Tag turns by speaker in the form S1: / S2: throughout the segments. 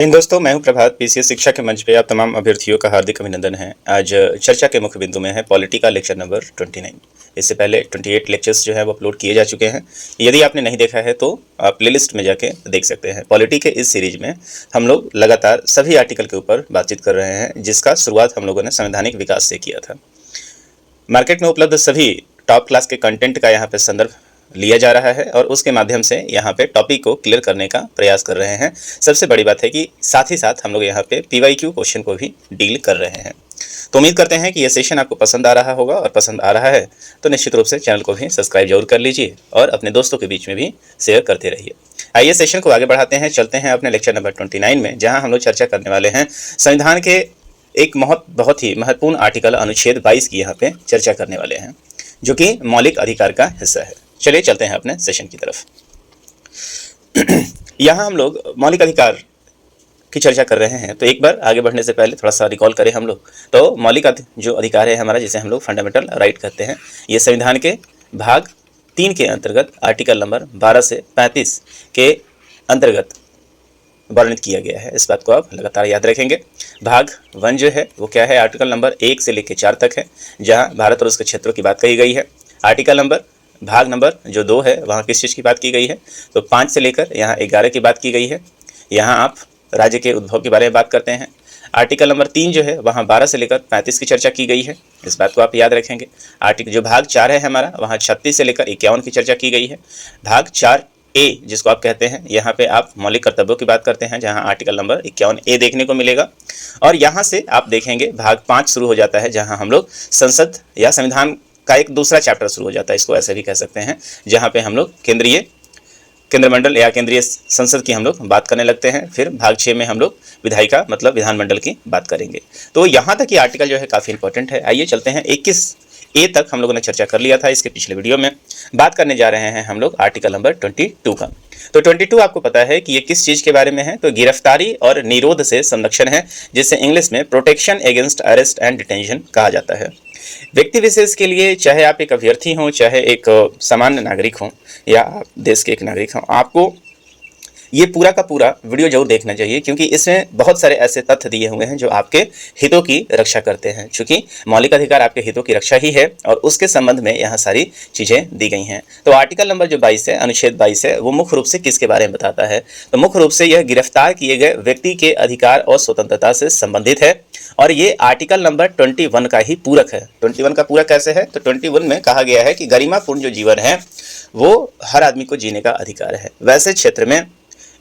S1: दोस्तों, मैं हूं प्रभात। पीसीएस शिक्षा के मंच पे आप तमाम अभ्यर्थियों का हार्दिक अभिनंदन है। आज चर्चा के मुख्य बिंदु में है पॉलिटी का लेक्चर नंबर 29। इससे पहले 28 लेक्चर्स जो है वो अपलोड किए जा चुके हैं। यदि आपने नहीं देखा है तो आप प्लेलिस्ट में जाके देख सकते हैं। पॉलिटी के इस सीरीज में हम लोग लगातार सभी आर्टिकल के ऊपर बातचीत कर रहे हैं, जिसका शुरुआत हम लोगों ने संवैधानिक विकास से किया था। मार्केट में उपलब्ध सभी टॉप क्लास के कंटेंट का यहाँ पे संदर्भ लिया जा रहा है और उसके माध्यम से यहाँ पे टॉपिक को क्लियर करने का प्रयास कर रहे हैं। सबसे बड़ी बात है कि साथ ही साथ हम लोग यहाँ पे PYQ क्वेश्चन को भी डील कर रहे हैं। तो उम्मीद करते हैं कि यह सेशन आपको पसंद आ रहा होगा, और पसंद आ रहा है तो निश्चित रूप से चैनल को भी सब्सक्राइब जरूर कर लीजिए और अपने दोस्तों के बीच में भी शेयर करते रहिए। आइए सेशन को आगे बढ़ाते हैं, चलते हैं अपने लेक्चर नंबर 29 में, जहाँ हम लोग चर्चा करने वाले हैं संविधान के एक बहुत ही महत्वपूर्ण आर्टिकल अनुच्छेद 22 की यहाँ पे चर्चा करने वाले हैं, जो कि मौलिक अधिकार का हिस्सा है। चलिए चलते हैं अपने सेशन की तरफ। यहाँ हम लोग मौलिक अधिकार की चर्चा कर रहे हैं, तो एक बार आगे बढ़ने से पहले थोड़ा सा रिकॉल करें हम लोग। तो मौलिक जो अधिकार है हमारा, जिसे हम लोग फंडामेंटल राइट कहते हैं, ये संविधान के भाग 3 के अंतर्गत आर्टिकल नंबर 12 से 35 के अंतर्गत वर्णित किया गया है। इस बात को आप लगातार याद रखेंगे। भाग 1 जो है वो क्या है, आर्टिकल नंबर 1 से लेकर 4 तक है, जहाँ भारत और उसके क्षेत्रों की बात कही गई है। आर्टिकल नंबर भाग नंबर जो 2 है वहाँ किस चीज़ की बात की गई है, तो 5 से लेकर यहाँ 11 की बात की गई है। यहाँ आप राज्य के उद्भव के बारे में बात करते हैं। आर्टिकल नंबर 3 जो है वहाँ 12 से लेकर 35 की चर्चा की गई है। इस बात को आप याद रखेंगे। आर्टिकल जो भाग 4 है हमारा, वहाँ 36 से लेकर 51 की चर्चा की गई है। भाग 4A जिसको आप कहते हैं, यहाँ पे आप मौलिक कर्तव्यों की बात करते हैं, जहाँ आर्टिकल नंबर 51A देखने को मिलेगा। और यहाँ से आप देखेंगे भाग 5 शुरू हो जाता है, जहाँ हम लोग संसद या संविधान का एक दूसरा चैप्टर शुरू हो जाता है, इसको ऐसे भी कह सकते हैं, जहाँ पे हम लोग केंद्रमंडल या केंद्रीय संसद की हम लोग बात करने लगते हैं। फिर भाग 6 में हम लोग विधायिका मतलब विधानमंडल की बात करेंगे। तो यहाँ तक ये आर्टिकल जो है काफ़ी इंपॉर्टेंट है। आइए चलते हैं 21A तक हम लोगों ने चर्चा कर लिया था इसके पिछले वीडियो में। बात करने जा रहे हैं हम लोग आर्टिकल नंबर 22 का। तो 22 आपको पता है कि ये किस चीज़ के बारे में है, तो गिरफ्तारी और निरोध से संरक्षण है, जिसे इंग्लिश में protection against arrest and detention कहा जाता है। व्यक्ति विशेष के लिए, चाहे आप एक अभ्यर्थी हों, चाहे एक सामान्य नागरिक हों, या आप देश के एक नागरिक हों, आपको ये पूरा का पूरा वीडियो जरूर देखना चाहिए, क्योंकि इसमें बहुत सारे ऐसे तथ्य दिए हुए हैं जो आपके हितों की रक्षा करते हैं। चूंकि मौलिक अधिकार आपके हितों की रक्षा ही है और उसके संबंध में यहाँ सारी चीज़ें दी गई हैं। तो आर्टिकल नंबर जो 22 है, अनुच्छेद 22 है, वो मुख्य रूप से किसके बारे में बताता है, तो मुख्य रूप से यह गिरफ्तार किए गए व्यक्ति के अधिकार और स्वतंत्रता से संबंधित है। और ये आर्टिकल नंबर 21 का ही पूरक है। 21 का पूरक कैसे है, तो 21 में कहा गया है कि गरिमापूर्ण जो जीवन है वो हर आदमी को जीने का अधिकार है। वैसे क्षेत्र में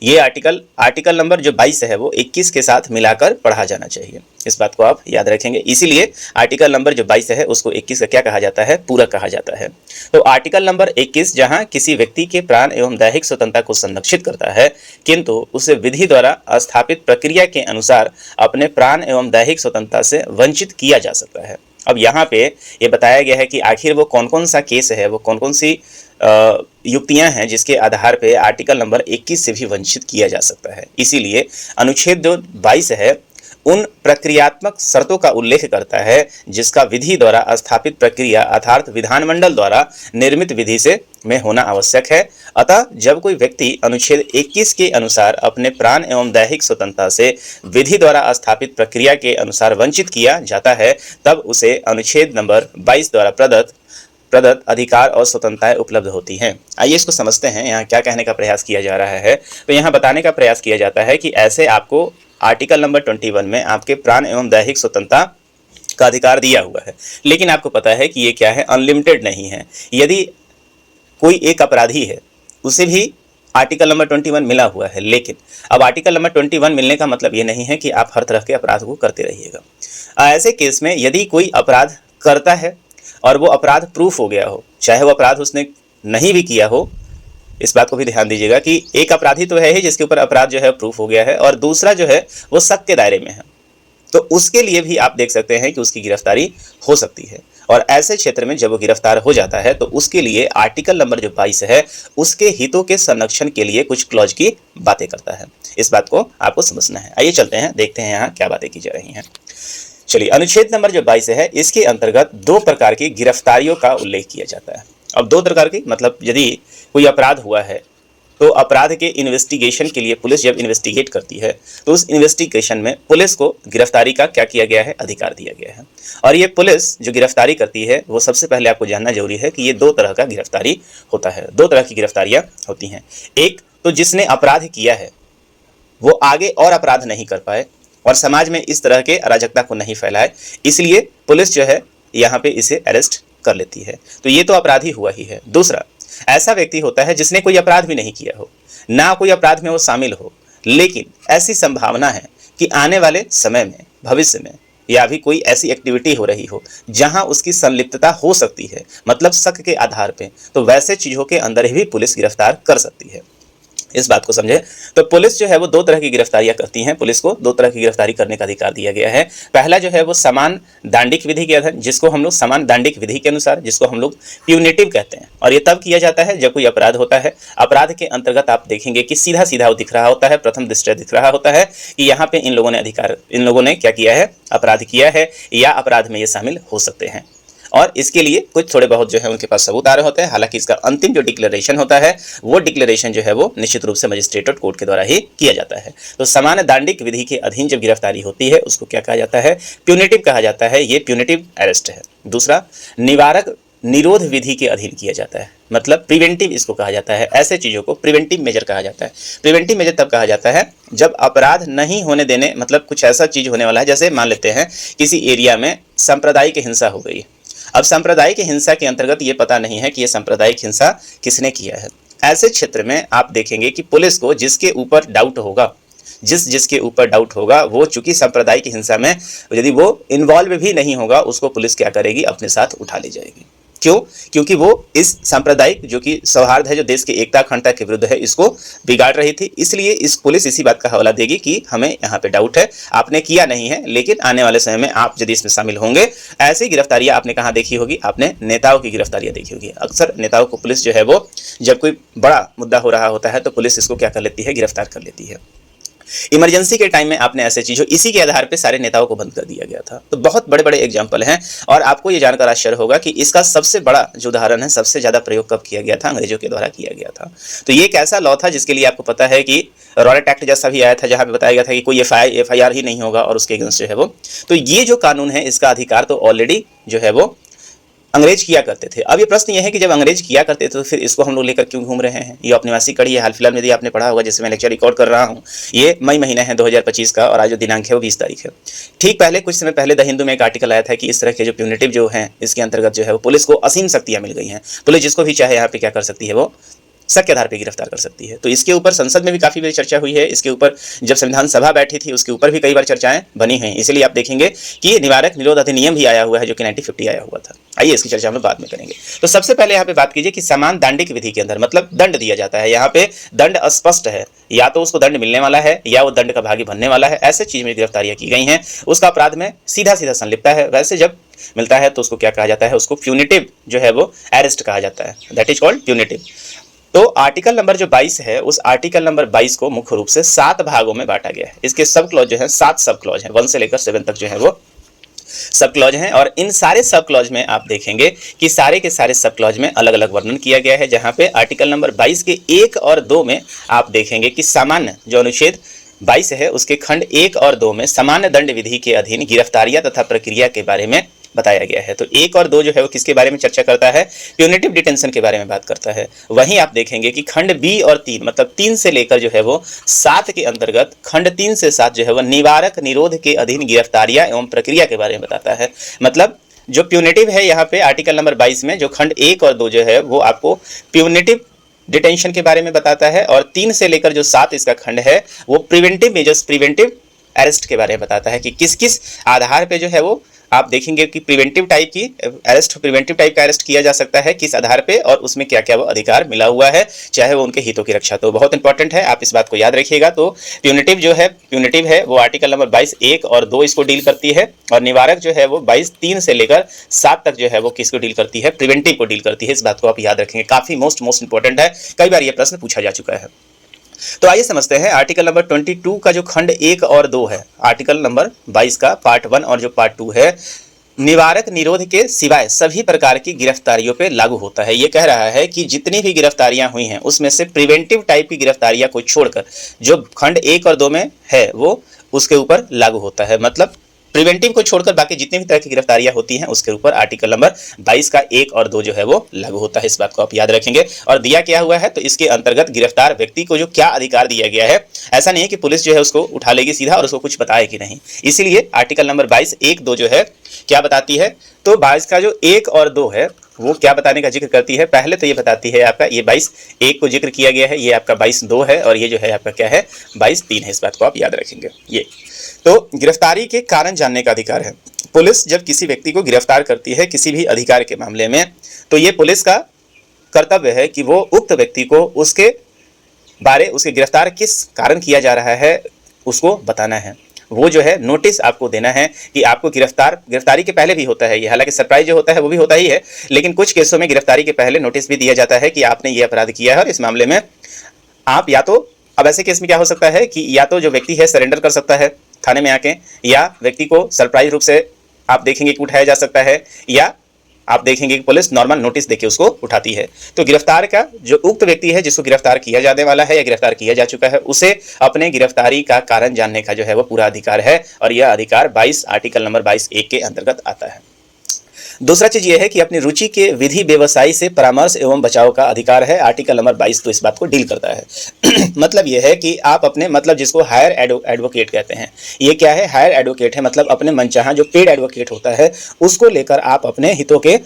S1: ये आर्टिकल नंबर जो 22 है वो 21 के साथ मिलाकर पढ़ा जाना चाहिए। इस बात को आप याद रखेंगे। इसीलिए आर्टिकल नंबर जो 22 है उसको 21 का क्या कहा जाता है, पूरक कहा जाता है। तो आर्टिकल नंबर 21 जहां किसी व्यक्ति के प्राण एवं दैहिक स्वतंत्रता को संरक्षित करता है, किंतु उसे विधि द्वारा स्थापित प्रक्रिया के अनुसार अपने प्राण एवं दैहिक स्वतंत्रता से वंचित किया जा सकता है। अब यहाँ पे ये बताया गया है कि आखिर वो कौन कौन सा केस है, वो कौन कौन सी युक्तियां हैं जिसके आधार पे आर्टिकल नंबर 21 से भी वंचित किया जा सकता है। इसीलिए अनुच्छेद जो 22 है उन प्रक्रियात्मक शर्तों का उल्लेख करता है जिसका विधि द्वारा स्थापित प्रक्रिया अर्थात विधानमंडल द्वारा निर्मित विधि से में होना आवश्यक है। अतः जब कोई व्यक्ति अनुच्छेद 21 के अनुसार अपने प्राण एवं दैहिक स्वतंत्रता से विधि द्वारा स्थापित प्रक्रिया के अनुसार वंचित किया जाता है, तब उसे अनुच्छेद नंबर 22 द्वारा प्रदत्त अधिकार और स्वतंत्रताएं उपलब्ध होती हैं। आइए इसको समझते हैं, यहाँ क्या कहने का प्रयास किया जा रहा है। तो यहाँ बताने का प्रयास किया जाता है कि ऐसे आपको आर्टिकल नंबर 21 में आपके प्राण एवं दैहिक स्वतंत्रता का अधिकार दिया हुआ है, लेकिन आपको पता है कि ये क्या है, अनलिमिटेड नहीं है। यदि कोई एक अपराधी है उसे भी आर्टिकल नंबर 21 मिला हुआ है, लेकिन अब आर्टिकल नंबर 21 मिलने का मतलब ये नहीं है कि आप हर तरह के अपराध को करते रहिएगा। ऐसे केस में यदि कोई अपराध करता है और वो अपराध प्रूफ हो गया हो, चाहे वो अपराध उसने नहीं भी किया हो, इस बात को भी ध्यान दीजिएगा कि एक अपराधी तो है ही जिसके ऊपर अपराध जो है प्रूफ हो गया है, और दूसरा जो है वो शक के दायरे में है, तो उसके लिए भी आप देख सकते हैं कि उसकी गिरफ्तारी हो सकती है। और ऐसे क्षेत्र में जब वो गिरफ्तार हो जाता है तो उसके लिए आर्टिकल नंबर जो 22 है उसके हितों के संरक्षण के लिए कुछ क्लॉज की बातें करता है। इस बात को आपको समझना है। आइए चलते हैं, देखते हैं यहाँ क्या बातें की जा रही हैं। चलिए, अनुच्छेद नंबर जो 22 है इसके अंतर्गत 2 प्रकार की गिरफ्तारियों का उल्लेख किया जाता है। अब 2 प्रकार की मतलब यदि कोई अपराध हुआ है तो अपराध के इन्वेस्टिगेशन के लिए पुलिस जब इन्वेस्टिगेट करती है तो उस इन्वेस्टिगेशन में पुलिस को गिरफ्तारी का क्या किया गया है, अधिकार दिया गया है। और ये पुलिस जो गिरफ्तारी करती है वो सबसे पहले आपको जानना जरूरी है कि ये दो तरह का गिरफ्तारी होता है, दो तरह की गिरफ्तारियां होती हैं। एक तो जिसने अपराध किया है वो आगे और अपराध नहीं कर पाए और समाज में इस तरह के अराजकता को नहीं फैलाए, इसलिए पुलिस जो है यहाँ पे इसे अरेस्ट कर लेती है, तो ये तो अपराधी हुआ ही है। दूसरा ऐसा व्यक्ति होता है जिसने कोई अपराध भी नहीं किया हो, ना कोई अपराध में वो शामिल हो, लेकिन ऐसी संभावना है कि आने वाले समय में, भविष्य में या भी कोई ऐसी एक्टिविटी हो रही हो जहां उसकी संलिप्तता हो सकती है, मतलब शक के आधार पे, तो वैसे चीजों के अंदर ही पुलिस गिरफ्तार कर सकती है। इस बात को समझे। तो पुलिस जो है वो दो तरह की गिरफ्तारियां करती हैं, पुलिस को दो तरह की गिरफ्तारी करने का अधिकार दिया गया है। पहला जो है वो समान दांडिक विधि के अधीन, जिसको हम लोग समान दांडिक विधि के अनुसार, जिसको हम लोग प्यूनिटिव कहते हैं, और ये तब किया जाता है जब कोई अपराध होता है। अपराध के अंतर्गत आप देखेंगे कि सीधा सीधा वो दिख रहा होता है, प्रथम दृष्टया दिख रहा होता है कि यहाँ पे इन लोगों ने क्या किया है, अपराध किया है या अपराध में ये शामिल हो सकते हैं, और इसके लिए कुछ थोड़े बहुत जो है उनके पास सबूत आ रहे होते हैं। हालांकि इसका अंतिम जो डिक्लेरेशन होता है वो डिक्लेरेशन जो है वो निश्चित रूप से मजिस्ट्रेट और कोर्ट के द्वारा ही किया जाता है। तो समान दांडिक विधि के अधीन जब गिरफ्तारी होती है उसको क्या कहा जाता है, प्यूनिटिव कहा जाता है, ये प्यूनिटिव अरेस्ट है। दूसरा निवारक निरोध विधि के अधीन किया जाता है, मतलब प्रिवेंटिव इसको कहा जाता है। ऐसे चीज़ों को प्रिवेंटिव मेजर कहा जाता है। प्रिवेंटिव मेजर तब कहा जाता है जब अपराध नहीं होने देने, मतलब कुछ ऐसा चीज़ होने वाला है, जैसे मान लेते हैं किसी एरिया में सांप्रदायिक हिंसा हो गई। अब सांप्रदायिक हिंसा के अंतर्गत ये पता नहीं है कि ये सांप्रदायिक हिंसा किसने किया है। ऐसे क्षेत्र में आप देखेंगे कि पुलिस को जिसके ऊपर डाउट होगा, जिसके ऊपर डाउट होगा, वो चूंकि सांप्रदायिक हिंसा में यदि वो इन्वॉल्व भी नहीं होगा, उसको पुलिस क्या करेगी, अपने साथ उठा ले जाएगी। क्यों? क्योंकि वो इस सांप्रदायिक जो कि सौहार्द है, जो देश की एकता अखंडता के विरुद्ध है, इसको बिगाड़ रही थी। इसलिए इस पुलिस इसी बात का हवाला देगी कि हमें यहाँ पे डाउट है, आपने किया नहीं है, लेकिन आने वाले समय में आप यदि इसमें शामिल होंगे। ऐसी गिरफ्तारियां आपने कहाँ देखी होगी, आपने नेताओं की गिरफ्तारियां देखी होगी। अक्सर नेताओं को पुलिस जो है वो जब कोई बड़ा मुद्दा हो रहा होता है तो पुलिस इसको क्या कर लेती है, गिरफ्तार कर लेती है। इमरजेंसी के टाइम में आपने ऐसे चीज़ों, इसी के आधार पे सारे नेताओं को बंद कर दिया गया था। तो बहुत बड़े बड़े एग्जाम्पल हैं, और आपको ये जानकर आश्चर्य होगा कि इसका सबसे बड़ा जो उदाहरण है, सबसे ज़्यादा प्रयोग कब किया गया था, अंग्रेजों के द्वारा किया गया था। तो ये एक ऐसा लॉ था जिसके लिए आपको पता है कि रॉलेट एक्ट जैसा भी आया था, जहाँ पे बताया गया था कि कोई FIR ही नहीं होगा और उसके अगेंस्ट जो है वो। तो ये जो कानून है, इसका अधिकार तो ऑलरेडी जो है वो अंग्रेज किया करते थे। अब ये प्रश्न ये है कि जब अंग्रेज किया करते थे तो फिर इसको हम लोग लेकर क्यों घूम रहे हैं। ये अपनिवासी कड़ी है। हाल फिलहाल में यदि आपने पढ़ा होगा, जैसे मैं लेक्चर रिकॉर्ड कर रहा हूँ, ये मई महीना है 2025 का, और आज जो दिनांक है वो 20 तारीख है। ठीक पहले कुछ समय पहले द हिंदू में एक आर्टिकल आया था कि इस तरह के जो प्यूनिटिव जो हैं, इसके अंतर्गत जो है वो पुलिस को असीम शक्तियाँ मिल गई हैं। पुलिस जिसको भी चाहे यहाँ पे क्या कर सकती है, वो शक के आधार पर गिरफ्तार कर सकती है। तो इसके ऊपर संसद में भी काफ़ी बड़ी चर्चा हुई है। इसके ऊपर जब संविधान सभा बैठी थी उसके ऊपर भी कई बार चर्चाएं बनी हैं। इसलिए आप देखेंगे कि निवारक निरोध अधिनियम भी आया हुआ है, जो कि 1950 आया हुआ था। आइए इसकी चर्चा हम बाद में करेंगे। तो सबसे पहले यहाँ पे बात कीजिए कि समान दांडिक विधि के अंदर, मतलब दंड दिया जाता है। यहाँ पे दंड स्पष्ट है, या तो उसको दंड मिलने वाला है या वो दंड का भागी बनने वाला है। ऐसे चीज में गिरफ्तारियां की गई हैं, उसका अपराध में सीधा सीधा संलिप्तता है। वैसे जब मिलता है तो उसको क्या कहा जाता है, उसको प्यूनिटिव जो है वो अरेस्ट कहा जाता है, दैट इज कॉल्ड प्यूनिटिव। तो आर्टिकल नंबर जो 22 है, उस आर्टिकल नंबर 22 को मुख्य रूप से 7 भागों में बांटा गया है। इसके सब क्लॉज जो है 7 सब क्लॉज हैं, 1 से लेकर 7 तक जो है वो सब क्लॉज हैं। और इन सारे सब क्लॉज में आप देखेंगे कि सारे के सारे सब क्लॉज में अलग अलग वर्णन किया गया है। जहां पे आर्टिकल नंबर 22 के 1 और 2 में आप देखेंगे कि सामान्य जो अनुच्छेद 22 है उसके खंड 1 और 2 में सामान्य दंड विधि के अधीन गिरफ्तारियां तथा प्रक्रिया के बारे में बताया गया है। तो 1 और 2 जो है वो किसके बारे में चर्चा करता है, प्यूनिटिव डिटेंशन के बारे में बात करता है। वहीं आप देखेंगे कि खंड बी और 3, मतलब 3 से लेकर जो है वो 7 के अंतर्गत, खंड 3 से 7 जो है वो निवारक निरोध के अधीन गिरफ्तारियां एवं प्रक्रिया के बारे में बताता है। मतलब जो प्यूनिटिव है यहाँ पे आर्टिकल नंबर 22 में, जो खंड 1 और 2 जो है वो आपको प्यूनिटिव डिटेंशन के बारे में बताता है, और 3 से लेकर जो 7 इसका खंड है वो प्रिवेंटिव मेजर्स, प्रिवेंटिव अरेस्ट के बारे में बताता है कि किस किस आधार पे जो है वो आप देखेंगे कि प्रिवेंटिव टाइप की अरेस्ट, प्रिवेंटिव टाइप का अरेस्ट किया जा सकता है, किस आधार पे, और उसमें क्या क्या वो अधिकार मिला हुआ है, चाहे वो उनके हितों की रक्षा। तो बहुत इंपॉर्टेंट है, आप इस बात को याद रखिएगा। तो प्यूनिटिव जो है, प्यूनिटिव है वो आर्टिकल नंबर 22 1 और 2 इसको डील करती है, और निवारक जो है वो 22 3 से लेकर 7 तक जो है वो किसको डील करती है, प्रिवेंटिव को डील करती है। इस बात को आप याद रखेंगे, काफी मोस्ट इंपॉर्टेंट है, कई बार ये प्रश्न पूछा जा चुका है। तो आइए समझते हैं आर्टिकल नंबर 22 का जो खंड 1 और 2 है, आर्टिकल नंबर 22 का पार्ट 1 और जो पार्ट 2 है, निवारक निरोध के सिवाय सभी प्रकार की गिरफ्तारियों पे लागू होता है। ये कह रहा है कि जितनी भी गिरफ्तारियां हुई हैं उसमें से प्रिवेंटिव टाइप की गिरफ्तारियां को छोड़कर जो खंड 1 और 2 में है वो उसके ऊपर लागू होता है। मतलब प्रिवेंटिव को छोड़कर बाकी जितनी भी तरह की गिरफ्तारियां होती हैं उसके ऊपर आर्टिकल नंबर 22 का 1 और 2 जो है वो लागू होता है। इस बात को आप याद रखेंगे। और दिया क्या हुआ है तो इसके अंतर्गत गिरफ्तार व्यक्ति को जो क्या अधिकार दिया गया है, ऐसा नहीं है कि पुलिस जो है उसको उठा लेगी सीधा और उसको कुछ बताएगी नहीं। इसीलिए आर्टिकल नंबर 22 1 2 जो है क्या बताती है, तो 22 का जो 1 और 2 है वो क्या बताने का जिक्र करती है। पहले तो ये बताती है आपका ये 22 1 को जिक्र किया गया है, ये आपका 22 2 है और ये जो है आपका क्या है 22 3 है। इस बात को आप याद रखेंगे। ये तो गिरफ्तारी के कारण जानने का अधिकार है। पुलिस जब किसी व्यक्ति को गिरफ्तार करती है किसी भी अधिकार के मामले में, तो ये पुलिस का कर्तव्य है कि वो उक्त व्यक्ति को उसके गिरफ्तार किस कारण किया जा रहा है उसको बताना है। वो जो है नोटिस आपको देना है कि आपको गिरफ्तारी के पहले भी होता है ये, हालांकि सरप्राइज जो होता है वो भी होता ही है, लेकिन कुछ केसों में गिरफ्तारी के पहले नोटिस भी दिया जाता है कि आपने ये अपराध किया है और इस मामले में आप या तो, अब ऐसे केस में क्या हो सकता है कि या तो जो व्यक्ति है सरेंडर कर सकता है थाने में आके, या व्यक्ति को सरप्राइज रूप से आप देखेंगे कि उठाया जा सकता है, या आप देखेंगे कि पुलिस नॉर्मल नोटिस देके उसको उठाती है। तो गिरफ्तार का जो उक्त व्यक्ति है जिसको गिरफ्तार किया जाने वाला है या गिरफ्तार किया जा चुका है उसे अपने गिरफ्तारी का कारण जानने का जो है वो पूरा अधिकार है और यह अधिकार 22 आर्टिकल नंबर 22 1 के अंतर्गत आता है। दूसरा चीज ये है कि अपनी रुचि के विधि व्यवसायी से परामर्श एवं बचाव का अधिकार है। आर्टिकल नंबर 22 तो इस बात को डील करता है। मतलब ये है कि आप अपने, मतलब जिसको हायर एडवोकेट कहते हैं, ये क्या है, हायर एडवोकेट है, मतलब अपने मनचाहा जो पेड एडवोकेट होता है उसको लेकर आप अपने हितों के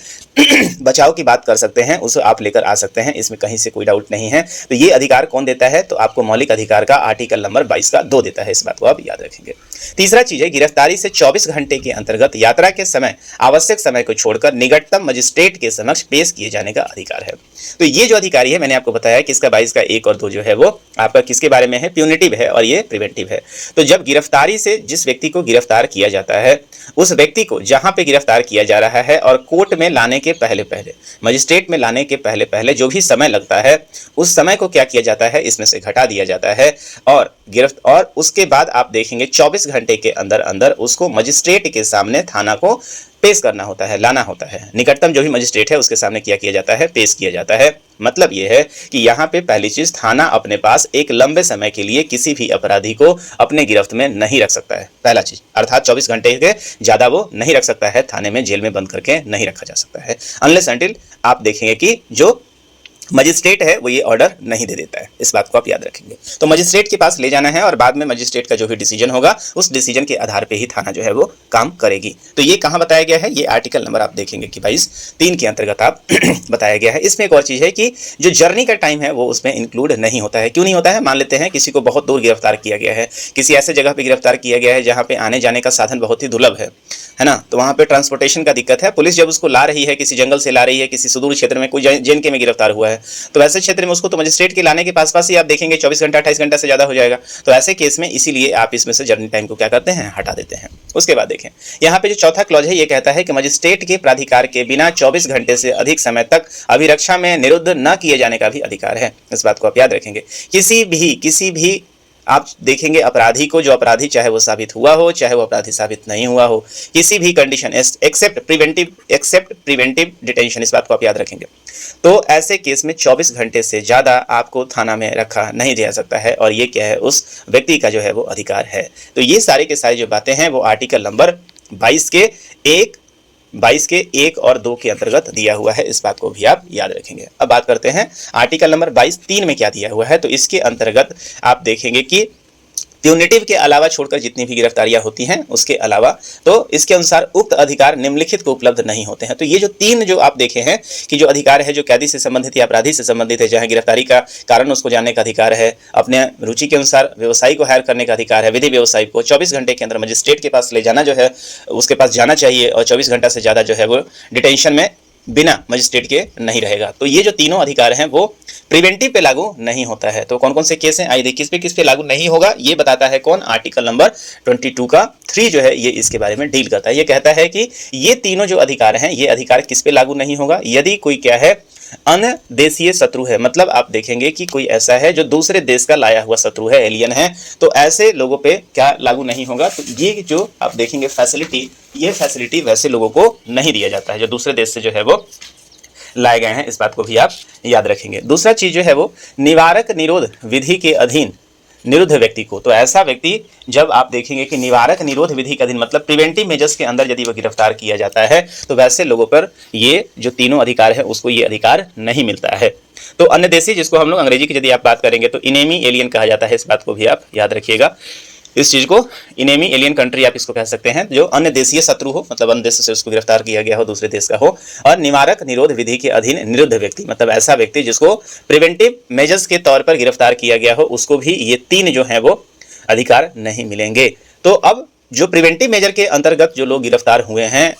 S1: बचाव की बात कर सकते हैं, उसे आप लेकर आ सकते हैं, इसमें कहीं से कोई डाउट नहीं है। तो ये अधिकार कौन देता है, तो आपको मौलिक अधिकार का आर्टिकल नंबर 22 का 2 देता है। इस बात को आप याद रखेंगे। तीसरा चीज है गिरफ्तारी से 24 घंटे के अंतर्गत यात्रा के समय आवश्यक समय को छोड़कर निकटतम मजिस्ट्रेट के समक्ष पेश किए जाने का अधिकार है। तो ये जो अधिकारी है मैंने आपको बताया कि इसका 22 का 1 और 2 जो है वो आपका किसके बारे में है, प्यूनिटिव है और ये प्रिवेंटिव है। तो जब गिरफ्तारी से जिस व्यक्ति को गिरफ्तार किया जाता है उस व्यक्ति को जहां पे गिरफ्तार किया जा रहा है और कोर्ट में लाने के पहले पहले, मजिस्ट्रेट में लाने के पहले पहले जो भी समय लगता है उस समय को क्या किया जाता है, इसमें से घटा दिया जाता है और उसके बाद आप देखेंगे 24 घंटे के अंदर अंदर उसको मजिस्ट्रेट के सामने थाना को पेश करना होता है, लाना होता है। निकटतम जो भी मजिस्ट्रेट है उसके सामने क्या किया जाता है, पेश किया जाता है। मतलब यह है कि यहाँ पे पहली चीज, थाना अपने पास एक लंबे समय के लिए किसी भी अपराधी को अपने गिरफ्त में नहीं रख सकता है, पहला चीज, अर्थात 24 घंटे के ज्यादा वो नहीं रख सकता है, थाने में जेल में बंद करके नहीं रखा जा सकता है, अनलेस अनटिल आप देखेंगे कि जो मजिस्ट्रेट है वो ये ऑर्डर नहीं दे देता है। इस बात को आप याद रखेंगे। तो मजिस्ट्रेट के पास ले जाना है और बाद में मजिस्ट्रेट का जो भी डिसीजन होगा उस डिसीजन के आधार पे ही थाना जो है वो काम करेगी। तो ये कहाँ बताया गया है, ये आर्टिकल नंबर आप देखेंगे कि 22(3) के अंतर्गत आप बताया गया है। इसमें एक और चीज़ है कि जो जर्नी का टाइम है वो उसमें इंक्लूड नहीं होता है। क्यों नहीं होता है, मान लेते हैं किसी को बहुत दूर गिरफ्तार किया गया है, किसी ऐसे जगह पर गिरफ्तार किया गया है जहाँ पे आने जाने का साधन बहुत ही दुर्लभ है ना, तो वहाँ पे ट्रांसपोर्टेशन का दिक्कत है। पुलिस जब उसको ला रही है, किसी जंगल से ला रही है, किसी सुदूर क्षेत्र में, कोई जेएनके में गिरफ्तार हुआ है, तो वैसे क्षेत्र में उसको तो मजिस्ट्रेट के लाने के पास ही आप देखेंगे 24 घंटा 28 घंटा से ज़्यादा हो जाएगा। तो ऐसे केस में इसीलिए आप इसमें से जर्नी टाइम को क्या करते हैं, हटा देते हैं। उसके बाद देखें यहाँ पे जो चौथा क्लॉज है ये कहता है कि मजिस्ट्रेट के प्राधिकार के बिना 24 घंटे से अधिक समय तक अभिरक्षा में निरुद्ध न किए जाने का भी अधिकार है। इस बात को आप याद रखेंगे। किसी भी आप देखेंगे अपराधी को, जो अपराधी चाहे वो साबित हुआ हो चाहे वो अपराधी साबित नहीं हुआ हो, किसी भी कंडीशन एक्सेप्ट प्रिवेंटिव डिटेंशन, इस बात को आप याद रखेंगे। तो ऐसे केस में 24 घंटे से ज़्यादा आपको थाना में रखा नहीं जा सकता है और ये क्या है, उस व्यक्ति का जो है वो अधिकार है। तो ये सारे के सारी जो बातें हैं वो आर्टिकल नंबर 22 के 1 और 2 के अंतर्गत दिया हुआ है। इस बात को भी आप याद रखेंगे। अब बात करते हैं आर्टिकल नंबर 22(3) में क्या दिया हुआ है। तो इसके अंतर्गत आप देखेंगे कि प्यूनिटिव के अलावा छोड़कर जितनी भी गिरफ्तारियां होती हैं उसके अलावा, तो इसके अनुसार उक्त अधिकार निम्नलिखित को उपलब्ध नहीं होते हैं। तो ये जो 3 जो आप देखे हैं कि जो अधिकार है जो कैदी से संबंधित या अपराधी से संबंधित है, जहां गिरफ्तारी का कारण उसको जानने का अधिकार है, अपने रुचि के अनुसार व्यवसायी को हायर करने का अधिकार है, विधि व्यवसायी को 24 घंटे के अंदर मजिस्ट्रेट के पास ले जाना जो है उसके पास जाना चाहिए और 24 घंटा से ज़्यादा जो है वो डिटेंशन में बिना मजिस्ट्रेट के नहीं रहेगा। तो ये जो तीनों अधिकार हैं वो प्रिवेंटिव पे लागू नहीं होता है। तो कौन कौन से केस हैं, आइए देखिए किस पे लागू नहीं होगा, ये बताता है कौन, आर्टिकल नंबर 22 का 3 जो है ये इसके बारे में डील करता है। ये कहता है कि ये तीनों जो अधिकार हैं, ये अधिकार किस पे लागू नहीं होगा, यदि कोई क्या है, अन्य देशीय शत्रु है, मतलब आप देखेंगे कि कोई ऐसा है जो दूसरे देश का लाया हुआ शत्रु है, एलियन है, तो ऐसे लोगों पे क्या लागू नहीं होगा। तो ये जो आप देखेंगे फैसिलिटी, ये फैसिलिटी वैसे लोगों को नहीं दिया जाता है जो दूसरे देश से जो है वो लाए गए हैं, इस बात को भी आप याद रखेंगे। दूसरा चीज जो है वो निवारक निरोध विधि के अधीन निरुद्ध व्यक्ति को, तो ऐसा व्यक्ति जब आप देखेंगे कि निवारक निरोध विधि के अधीन मतलब प्रिवेंटिव मेजर्स के अंदर यदि वह गिरफ्तार किया जाता है, तो वैसे लोगों पर ये जो तीनों अधिकार है उसको ये अधिकार नहीं मिलता है। तो अन्य देशी, जिसको हम लोग अंग्रेजी की यदि आप बात करेंगे तो इनेमी एलियन कहा जाता है, इस बात को भी आप याद रखिएगा। इस चीज को इनेमी एलियन कंट्री आप इसको कह सकते हैं, जो अन्य देशीय शत्रु हो, मतलब अन्य देश से उसको गिरफ्तार किया गया हो, दूसरे देश का हो। और निवारक निरोध विधि के अधीन निरुद्ध व्यक्ति, मतलब ऐसा व्यक्ति जिसको प्रिवेंटिव मेजर्स के तौर पर गिरफ्तार किया गया हो, उसको भी ये तीन जो है वो अधिकार नहीं मिलेंगे। तो अब जो प्रिवेंटिव मेजर के अंतर्गत जो लोग गिरफ्तार हुए हैं,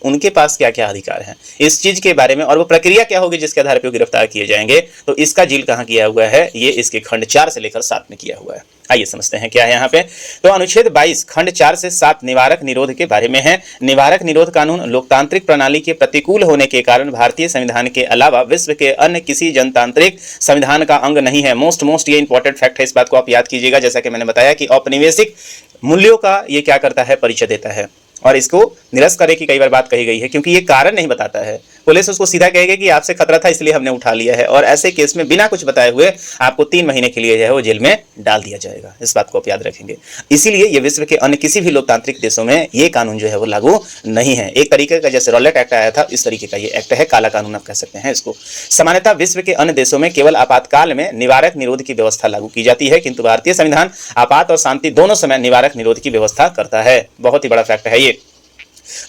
S1: उनके पास क्या क्या अधिकार हैं, इस चीज के बारे में, और वो प्रक्रिया क्या होगी जिसके आधार पर वो गिरफ्तार किए जाएंगे, तो इसका जिल कहाँ किया हुआ है, ये इसके खंड 4 से लेकर 7 में किया हुआ है। आइए समझते हैं क्या है यहाँ पे। तो अनुच्छेद 22 खंड 4 से 7 निवारक निरोध के बारे में है। निवारक निरोध कानून लोकतांत्रिक प्रणाली के प्रतिकूल होने के कारण भारतीय संविधान के अलावा विश्व के अन्य किसी जनतांत्रिक संविधान का अंग नहीं है। मोस्ट ये इंपॉर्टेंट फैक्ट है, इस बात को आप याद कीजिएगा। जैसा कि मैंने बताया कि औपनिवेशिक मूल्यों का ये क्या करता है, परिचय देता है, और इसको निरस्त करने की कई बार बात कही गई है, क्योंकि ये कारण नहीं बताता है। पुलिस उसको सीधा कहेगी कि आपसे खतरा था इसलिए हमने उठा लिया है, और ऐसे केस में बिना कुछ बताए हुए आपको 3 महीने के लिए जो है वो जेल में डाल दिया जाएगा। इस बात को आप याद रखेंगे। इसीलिए ये विश्व के अन्य किसी भी लोकतांत्रिक देशों में ये कानून जो है वो लागू नहीं है। एक तरीके का जैसे रॉलेट एक्ट आया था, इस तरीके का ये एक्ट है, काला कानून आप कह सकते हैं इसको। सामान्यतः विश्व के अन्य देशों में केवल आपातकाल में निवारक निरोध की व्यवस्था लागू की जाती है, किंतु भारतीय संविधान आपात और शांति दोनों समय निवारक निरोध की व्यवस्था करता है। बहुत ही बड़ा फैक्ट है ये।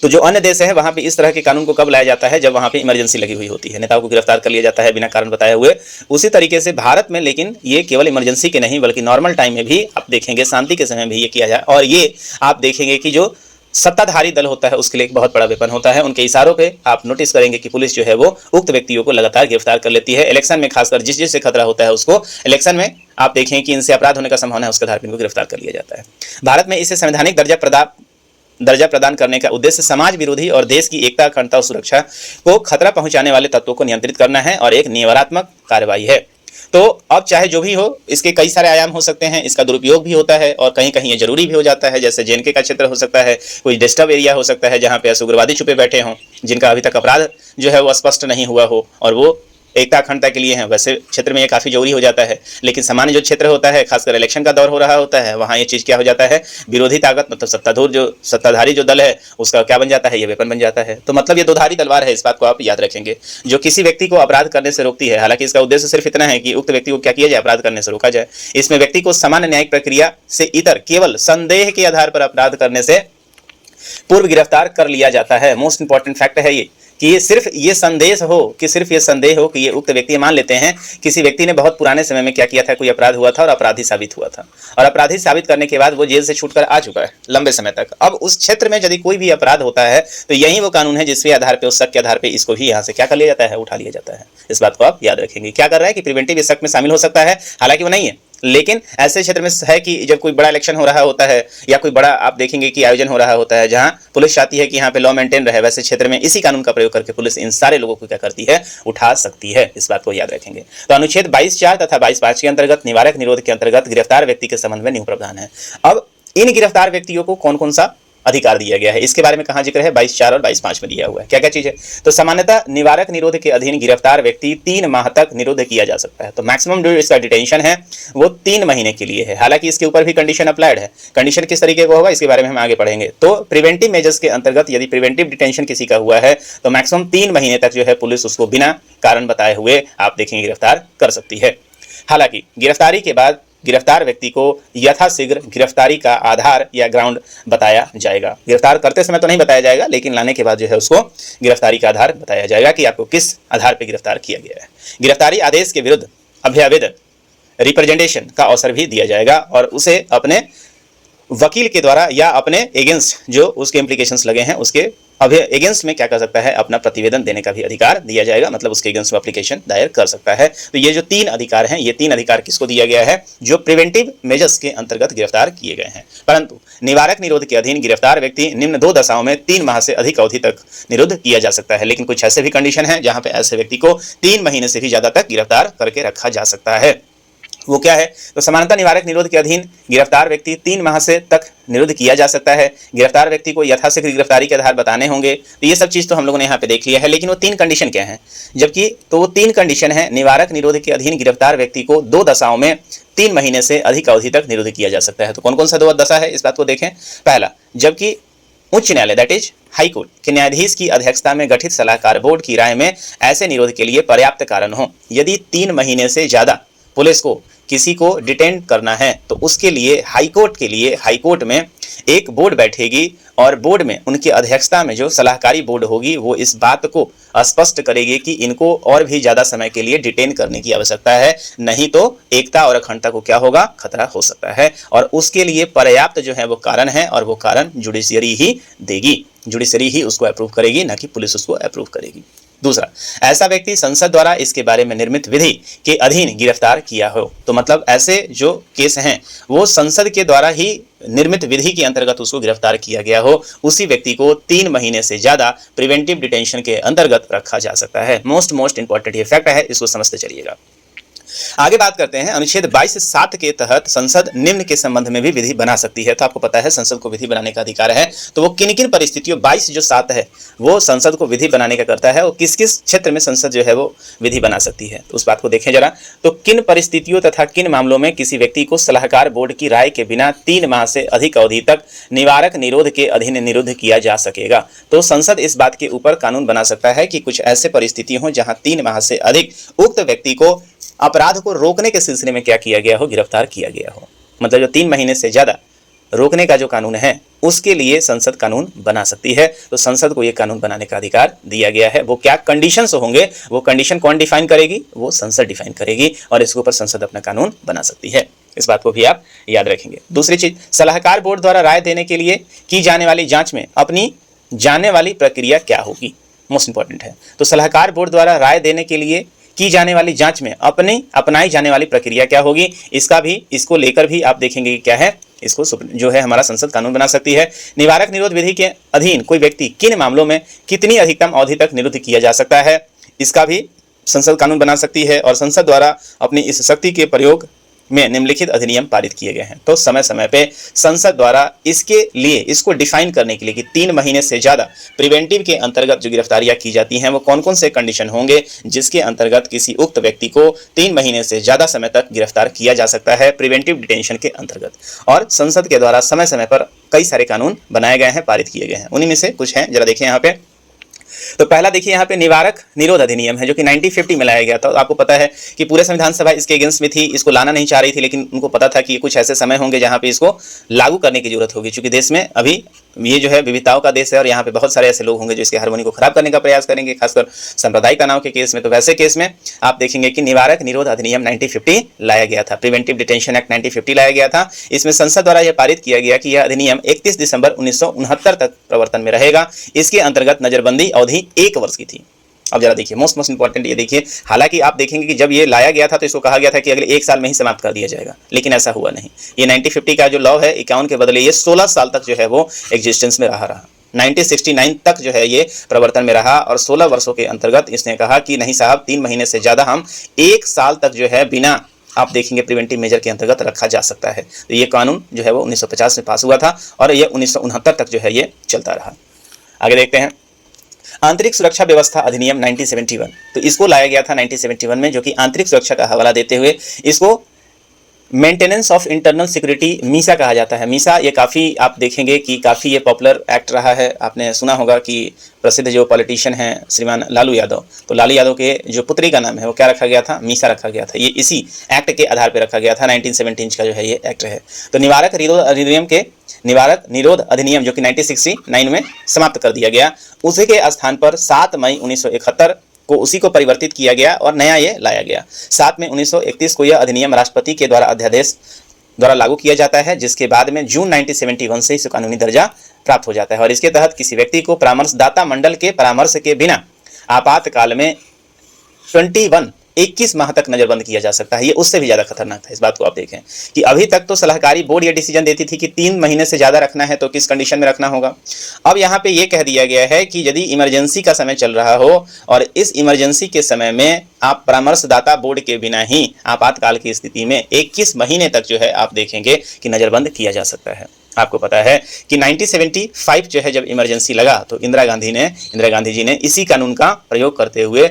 S1: तो जो अन्य देश है वहां पे इस तरह के कानून को कब लाया जाता है, जब वहां पे इमरजेंसी लगी हुई होती है, नेताओं को गिरफ्तार कर लिया जाता है बिना कारण बताए हुए। उसी तरीके से भारत में लेकिन ये केवल इमरजेंसी के नहीं बल्कि नॉर्मल टाइम में भी आप देखेंगे, शांति के समय में भी ये किया जाए। और ये आप देखेंगे कि जो सत्ताधारी दल होता है उसके लिए एक बहुत बड़ा वेपन होता है। उनके इशारों पे आप नोटिस करेंगे कि पुलिस जो है वो उक्त व्यक्तियों को लगातार गिरफ्तार कर लेती है। इलेक्शन में खासकर जिससे खतरा होता है उसको इलेक्शन में आप देखें कि इनसे अपराध होने का संभावना है, उसके आधार पर इनको गिरफ्तार कर लिया जाता है। भारत में इसे संवैधानिक दर्जा प्रदान करने का उद्देश्य समाज विरोधी और देश की एकता, अखंडता और सुरक्षा को खतरा पहुंचाने वाले तत्वों को नियंत्रित करना है और एक निवारणात्मक कार्रवाई है। तो अब चाहे जो भी हो, इसके कई सारे आयाम हो सकते हैं, इसका दुरुपयोग भी होता है और कहीं कहीं ये जरूरी भी हो जाता है। जैसे जेएनके का क्षेत्र हो सकता है, कोई डिस्टर्ब एरिया हो सकता है जहां पे उग्रवादी छुपे बैठे हों, जिनका अभी तक अपराध जो है वो स्पष्ट नहीं हुआ हो और वो एकता अखंडता के लिए हैं, वैसे क्षेत्र में ये काफ़ी जरूरी हो जाता है। लेकिन सामान्य जो क्षेत्र होता है, खासकर इलेक्शन का दौर हो रहा होता है, वहाँ ये चीज़ क्या हो जाता है, विरोधी ताकत मतलब सत्ताधारी जो दल है उसका क्या बन जाता है, ये वेपन बन जाता है। तो मतलब ये दोधारी तलवार है, इस बात को आप याद रखेंगे, जो किसी व्यक्ति को अपराध करने से रोकती है। हालांकि इसका उद्देश्य सिर्फ इतना है कि उक्त व्यक्ति को क्या किया जाए, अपराध करने से रोका जाए। इसमें व्यक्ति को सामान्य न्यायिक प्रक्रिया से इतर केवल संदेह के आधार पर अपराध करने से पूर्व गिरफ्तार कर लिया जाता है। मोस्ट इंपॉर्टेंट फैक्ट है ये कि ये सिर्फ ये संदेह हो कि ये उक्त व्यक्ति, मान लेते हैं किसी व्यक्ति ने बहुत पुराने समय में क्या किया था, कोई अपराध हुआ था और अपराधी साबित हुआ था, और अपराधी साबित करने के बाद वो जेल से छूटकर आ चुका है लंबे समय तक। अब उस क्षेत्र में यदि कोई भी अपराध होता है तो यही वो कानून है जिसके आधार पर, उस शक के आधार पर इसको भी यहाँ से क्या कर लिया जाता है, उठा लिया जाता है। इस बात को आप याद रखेंगे। क्या कर रहा है कि प्रिवेंटिव इस शक में शामिल हो सकता है, हालांकि वो नहीं है, लेकिन ऐसे क्षेत्र में है कि जब कोई बड़ा इलेक्शन हो रहा होता है या कोई बड़ा आप देखेंगे कि आयोजन हो रहा होता है जहां पुलिस चाहती है कि यहाँ पे लॉ मेंटेन रहे, वैसे क्षेत्र में इसी कानून का प्रयोग करके पुलिस इन सारे लोगों को क्या करती है, उठा सकती है। इस बात को याद रखेंगे। तो अनुच्छेद 22(4) तथा 22(5) के अंतर्गत निवारक निरोध के अंतर्गत गिरफ्तार व्यक्ति के संबंध में न्यू प्रावधान है। अब इन गिरफ्तार व्यक्तियों को कौन कौन सा अधिकार दिया गया है, इसके बारे में कहाँ जिक्र है, 22(4) और 22(5) में दिया हुआ है। क्या क्या चीज है, तो सामान्यतः निवारक निरोध के अधीन गिरफ्तार व्यक्ति 3 माह तक निरोध किया जा सकता है। तो मैक्सिमम जो इसका डिटेंशन है वो 3 महीने के लिए है। हालांकि इसके ऊपर भी कंडीशन अप्लाइड है। कंडीशन किस तरीके का होगा इसके बारे में हम आगे पढ़ेंगे। तो प्रिवेंटिव मेजर्स के अंतर्गत यदि प्रिवेंटिव डिटेंशन किसी का हुआ है तो मैक्सिमम 3 महीने तक जो है पुलिस उसको बिना कारण बताए हुए आप देखेंगे गिरफ्तार कर सकती है। हालांकि गिरफ्तारी के बाद गिरफ्तार व्यक्ति को यथाशीघ्र गिरफ्तारी का आधार या ग्राउंड बताया जाएगा। गिरफ्तार करते समय तो नहीं बताया जाएगा, लेकिन लाने के बाद जो है उसको गिरफ्तारी का आधार बताया जाएगा कि आपको किस आधार पर गिरफ्तार किया गया है। गिरफ्तारी आदेश के विरुद्ध अभ्यावेदन रिप्रेजेंटेशन का अवसर भी दिया जाएगा और उसे अपने वकील के द्वारा या अपने एगेंस्ट जो उसके इम्प्लीकेशंस लगे हैं उसके एगेंस्ट में क्या कर सकता है, अपना प्रतिवेदन देने का भी अधिकार दिया जाएगा, मतलब उसके एगेंस्ट में एप्लीकेशन दायर कर सकता है। तो ये जो 3 अधिकार हैं, ये 3 अधिकार किसको दिया गया है, जो प्रिवेंटिव मेजर्स के अंतर्गत गिरफ्तार किए गए हैं। परंतु निवारक निरोध के अधीन गिरफ्तार व्यक्ति निम्न 2 दशाओं में 3 माह से अधिक अवधि तक निरुद्ध किया जा सकता है। लेकिन कुछ ऐसे भी कंडीशन है जहां पे ऐसे व्यक्ति को 3 महीने से भी ज्यादा तक गिरफ्तार करके रखा जा सकता है। वो क्या है, तो समानता निवारक निरोध के अधीन गिरफ्तार व्यक्ति 3 माह से तक निरुद्ध किया जा सकता है। गिरफ्तार व्यक्ति को यथाशीघ्र गिरफ्तारी के आधार बताने होंगे। तो ये सब चीज़ तो हम लोगों ने यहाँ पे देख लिया है, लेकिन वो 3 कंडीशन क्या है, जबकि तो वो 3 कंडीशन है निवारक निरोध के अधीन गिरफ्तार व्यक्ति को 2 दशाओं में 3 महीने से अधिक अवधि तक निरुद्ध किया जा सकता है। तो कौन कौन सा 2 दशा है, इस बात को देखें। पहला, जबकि उच्च न्यायालय दैट इज हाई कोर्ट के न्यायाधीश की अध्यक्षता में गठित सलाहकार बोर्ड की राय में ऐसे निरोध के लिए पर्याप्त कारण हो। यदि 3 महीने से ज्यादा पुलिस को किसी को डिटेन करना है तो उसके लिए हाई कोर्ट में एक बोर्ड बैठेगी और बोर्ड में उनकी अध्यक्षता में जो सलाहकारी बोर्ड होगी वो इस बात को स्पष्ट करेगी कि इनको और भी ज्यादा समय के लिए डिटेन करने की आवश्यकता है, नहीं तो एकता और अखंडता को क्या होगा, खतरा हो सकता है। और उसके लिए पर्याप्त जो है वो कारण है और वो कारण जुडिशियरी ही देगी, जुडिशियरी ही उसको अप्रूव करेगी, ना कि पुलिस उसको अप्रूव करेगी। दूसरा, ऐसा व्यक्ति संसद द्वारा इसके बारे में निर्मित विधि के अधीन गिरफ्तार किया हो। तो मतलब ऐसे जो केस हैं वो संसद के द्वारा ही निर्मित विधि के अंतर्गत उसको गिरफ्तार किया गया हो, उसी व्यक्ति को 3 महीने से ज्यादा प्रिवेंटिव डिटेंशन के अंतर्गत रखा जा सकता है। मोस्ट इंपॉर्टेंट ये फैक्ट है, इसको समझते चलिएगा। आगे बात करते हैं, अनुच्छेद 22(7) के तहत संसद निम्न के संबंध में भी विधि बना सकती है। तो आपको पता है संसद को विधि बनाने का अधिकार है, तो वो किन किन परिस्थितियों 22(7) है वो संसद को विधि बनाने का करता है, और किस किस क्षेत्र में संसद जो है वो विधि बना सकती है, तो उस बात को देखें जरा। तो किन परिस्थितियों तथा किन मामलों में किसी व्यक्ति को सलाहकार बोर्ड की राय के बिना 3 माह से अधिक अवधि तक निवारक निरोध के अधीन निरुद्ध किया जा सकेगा। तो संसद इस बात के ऊपर कानून बना सकता है कि कुछ ऐसे परिस्थिति हो जहां 3 माह से अधिक उक्त व्यक्ति को अपराध को रोकने के सिलसिले में क्या किया गया हो, गिरफ्तार किया गया हो। मतलब जो 3 महीने से ज्यादा रोकने का जो कानून है उसके लिए संसद कानून बना सकती है। तो संसद को ये कानून बनाने का अधिकार दिया गया है। वो क्या कंडीशंस होंगे, वो कंडीशन कौन डिफाइन करेगी, वो संसद डिफाइन करेगी, और इसके ऊपर संसद अपना कानून बना सकती है। इस बात को भी आप याद रखेंगे। दूसरी चीज, सलाहकार बोर्ड द्वारा राय देने के लिए की जाने वाली जांच में अपनी जानने वाली प्रक्रिया क्या होगी, मोस्ट इंपॉर्टेंट है। तो सलाहकार बोर्ड द्वारा राय देने के लिए की जाने वाली जांच में अपनाई जाने वाली प्रक्रिया क्या होगी, इसको लेकर भी आप देखेंगे कि क्या है, इसको जो है हमारा संसद कानून बना सकती है। निवारक निरोध विधि के अधीन कोई व्यक्ति किन मामलों में कितनी अधिकतम अवधि तक निरुद्ध किया जा सकता है, इसका भी संसद कानून बना सकती है। और संसद द्वारा अपनी इस शक्ति के प्रयोग में निम्नलिखित अधिनियम पारित किए गए हैं। तो समय समय पे संसद द्वारा इसके लिए, इसको डिफाइन करने के लिए कि 3 महीने से ज्यादा प्रिवेंटिव के अंतर्गत जो गिरफ्तारियां की जाती हैं वो कौन कौन से कंडीशन होंगे जिसके अंतर्गत किसी उक्त व्यक्ति को 3 महीने से ज्यादा समय तक गिरफ्तार किया जा सकता है प्रिवेंटिव डिटेंशन के अंतर्गत। और संसद के द्वारा समय समय पर कई सारे कानून बनाए गए हैं, पारित किए गए हैं। उन्हीं में से कुछ हैं, जरा देखिए यहाँ पे। तो पहला देखिए यहाँ पे निवारक निरोध अधिनियम है जो कि 1950 में लाया गया था। तो आपको पता है कि पूरे संविधान सभा इसके अगेंस्ट में थी, इसको लाना नहीं चाह रही थी, लेकिन उनको पता था कि कुछ ऐसे समय होंगे जहाँ पे इसको लागू करने की जरूरत होगी, क्योंकि देश में अभी ये जो है विविधताओं का देश है और यहाँ पे बहुत सारे ऐसे लोग होंगे जो इसके हार्मोनी को खराब करने का प्रयास करेंगे, खासकर सांप्रदायिक तनाव के केस में। तो वैसे केस में आप देखेंगे कि निवारक निरोध अधिनियम 1950 लाया गया था, प्रिवेंटिव डिटेंशन एक्ट 1950 लाया गया था। इसमें संसद द्वारा यह पारित किया गया कि यह अधिनियम 31 दिसंबर 1969 तक प्रवर्तन में रहेगा। इसके अंतर्गत नजरबंदी अवधि 1 वर्ष की थी। अब जरा देखिए, मोस्ट इंपॉर्टेंट ये देखिए, हालांकि आप देखेंगे कि जब ये लाया गया था तो इसको कहा गया था कि अगले 1 साल में ही समाप्त कर दिया जाएगा, लेकिन ऐसा हुआ नहीं। ये 1950 का जो लॉ है 51 के बदले ये 16 साल तक जो है वो एग्जिस्टेंस में रहा। 1969 तक जो है ये प्रवर्तन में रहा और 16 वर्षों के अंतर्गत इसने कहा कि नहीं साहब, 3 महीने से ज्यादा हम 1 साल तक जो है बिना, आप देखेंगे, प्रिवेंटिव मेजर के अंतर्गत रखा जा सकता है। तो ये कानून जो है वो 1950 में पास हुआ था और ये 1969 तक जो है ये चलता रहा। आगे देखते हैं, आंतरिक सुरक्षा व्यवस्था अधिनियम 1971। तो इसको लाया गया था 1971 में, जो कि आंतरिक सुरक्षा का हवाला देते हुए इसको maintenance of internal security Misa कहा जाता है। मीसा ये काफ़ी, आप देखेंगे कि काफ़ी ये पॉपुलर एक्ट रहा है। आपने सुना होगा कि प्रसिद्ध जो पॉलिटिशियन हैं श्रीमान लालू यादव, तो लालू यादव के जो पुत्री का नाम है वो क्या रखा गया था, मीसा रखा गया था। ये इसी एक्ट के आधार पर रखा गया था। 1917 का जो है ये एक्ट है। तो निवारक निरोध अधिनियम जो कि 1969 में समाप्त कर दिया गया, उसी के स्थान पर 7 मई 1971 को उसी को परिवर्तित किया गया और नया ये लाया गया। 7 मई 1931 को यह अधिनियम राष्ट्रपति के द्वारा अध्यादेश द्वारा लागू किया जाता है, जिसके बाद में जून 1971 से इसे कानूनी दर्जा प्राप्त हो जाता है। और इसके तहत किसी व्यक्ति को परामर्शदाता मंडल के परामर्श के बिना आपातकाल में 21 माह तक नजरबंद किया जा सकता है। ये उससे भी ज्यादा खतरनाक है। इस बात को आप देखें कि अभी तक तो सलाहकारी बोर्ड ये डिसीजन देती थी कि 3 महीने से ज्यादा रखना है तो किस कंडीशन में रखना होगा। अब यहाँ पे ये कह दिया गया है कि यदि इमरजेंसी का समय चल रहा हो और इस इमरजेंसी के समय में आप परामर्शदाता बोर्ड के बिना ही आपातकाल की स्थिति में 21 महीने तक जो है आप देखेंगे कि नजरबंद किया जा सकता है। आपको पता है कि 1975 जो है जब इमरजेंसी लगा तो इंदिरा गांधी जी ने इसी कानून का प्रयोग करते हुए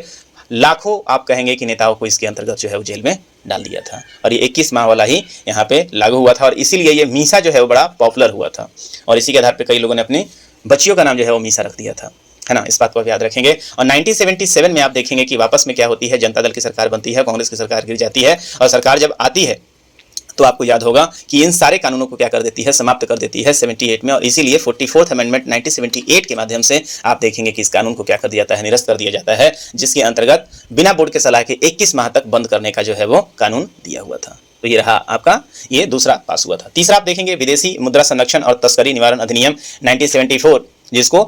S1: लाखों आप कहेंगे कि नेताओं को इसके अंतर्गत जो है वो जेल में डाल दिया था। और ये 21 माह वाला ही यहाँ पे लागू हुआ था और इसीलिए ये मीसा जो है वो बड़ा पॉपुलर हुआ था और इसी के आधार पे कई लोगों ने अपनी बच्चियों का नाम जो है वो मीसा रख दिया था, है ना। इस बात को आप याद रखेंगे। और 1977 में आप देखेंगे कि वापस में क्या होती है, जनता दल की सरकार बनती है, कांग्रेस की सरकार गिर जाती है और सरकार जब आती है तो आपको याद होगा कि इन सारे कानूनों को क्या कर देती है, समाप्त कर देती है 78 में। और इसीलिए 44th अमेंडमेंट 1978 के माध्यम से आप देखेंगे कि इस कानून को क्या कर दिया जाता है, निरस्त कर दिया जाता है, जिसके अंतर्गत बिना बोर्ड के सलाह के 21 माह तक बंद करने का जो है वो कानून दिया हुआ था। तो ये रहा आपका, ये दूसरा पास हुआ था। तीसरा आप देखेंगे विदेशी मुद्रा संरक्षण और तस्करी निवारण अधिनियम 1974, जिसको